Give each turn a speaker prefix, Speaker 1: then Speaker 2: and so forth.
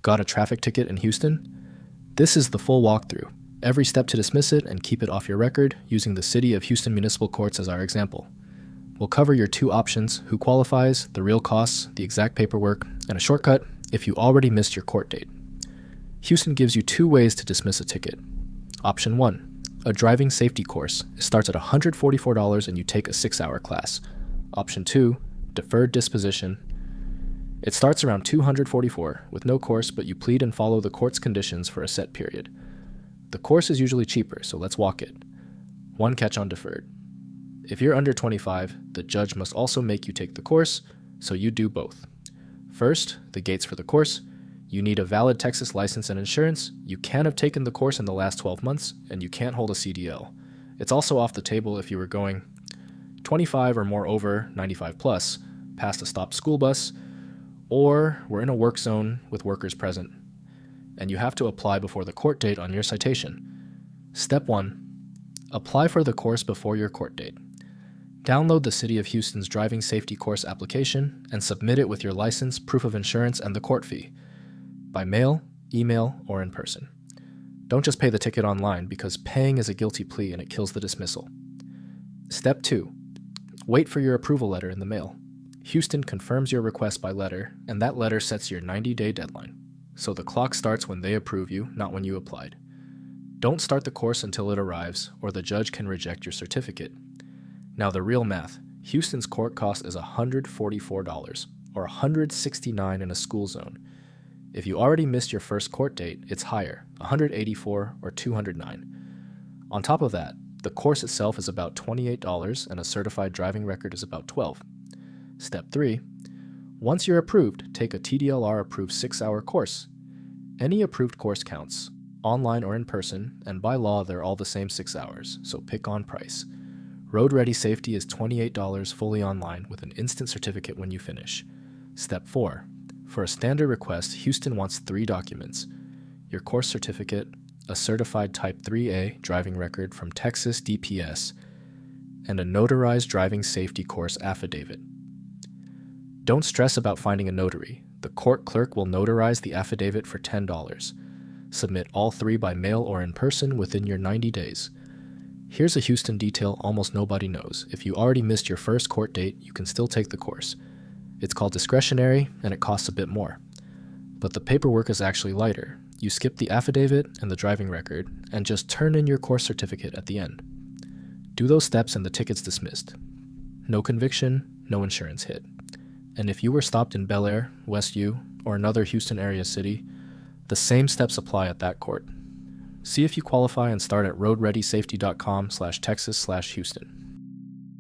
Speaker 1: Got a traffic ticket in Houston? This is the full walkthrough, every step to dismiss it and keep it off your record using the City of Houston Municipal Courts as our example. We'll cover your two options, who qualifies, the real costs, the exact paperwork, and a shortcut if you already missed your court date. Houston gives you two ways to dismiss a ticket. Option 1, a driving safety course. It starts at $144 and you take a 6-hour class. Option 2, deferred disposition. It starts around $244 with no course, but you plead and follow the court's conditions for a set period. The course is usually cheaper, so let's walk it. One catch on deferred. If you're under 25, the judge must also make you take the course, so you do both. First, the gates for the course. You need a valid Texas license and insurance. You can't have taken the course in the last 12 months, and you can't hold a CDL. It's also off the table if you were going 25 or more over 95 plus, past a stopped school bus, or we're in a work zone with workers present, and you have to apply before the court date on your citation. Step 1. Apply for the course before your court date. Download the City of Houston's driving safety course application and submit it with your license, proof of insurance, and the court fee, by mail, email, or in person. Don't just pay the ticket online because paying is a guilty plea and it kills the dismissal. Step 2. Wait for your approval letter in the mail. Houston confirms your request by letter, and that letter sets your 90-day deadline. So the clock starts when they approve you, not when you applied. Don't start the course until it arrives, or the judge can reject your certificate. Now the real math. Houston's court cost is $144, or $169 in a school zone. If you already missed your first court date, it's higher, $184 or $209. On top of that, the course itself is about $28 and a certified driving record is about $12. Step 3. Once you're approved, take a TDLR-approved 6-hour course. Any approved course counts, online or in person, and by law they're all the same 6 hours, so pick on price. Road Ready Safety is $28 fully online with an instant certificate when you finish. Step 4. For a standard request, Houston wants 3 documents: your course certificate, a certified Type 3A driving record from Texas DPS, and a notarized driving safety course affidavit. Don't stress about finding a notary. The court clerk will notarize the affidavit for $10. Submit all 3 by mail or in person within your 90 days. Here's a Houston detail almost nobody knows. If you already missed your first court date, you can still take the course. It's called discretionary, and it costs a bit more. But the paperwork is actually lighter. You skip the affidavit and the driving record, and just turn in your course certificate at the end. Do those steps and the ticket's dismissed. No conviction, no insurance hit. And if you were stopped in Bellaire, West U, or another Houston area city, the same steps apply at that court. See if you qualify and start at roadreadysafety.com/Texas/Houston.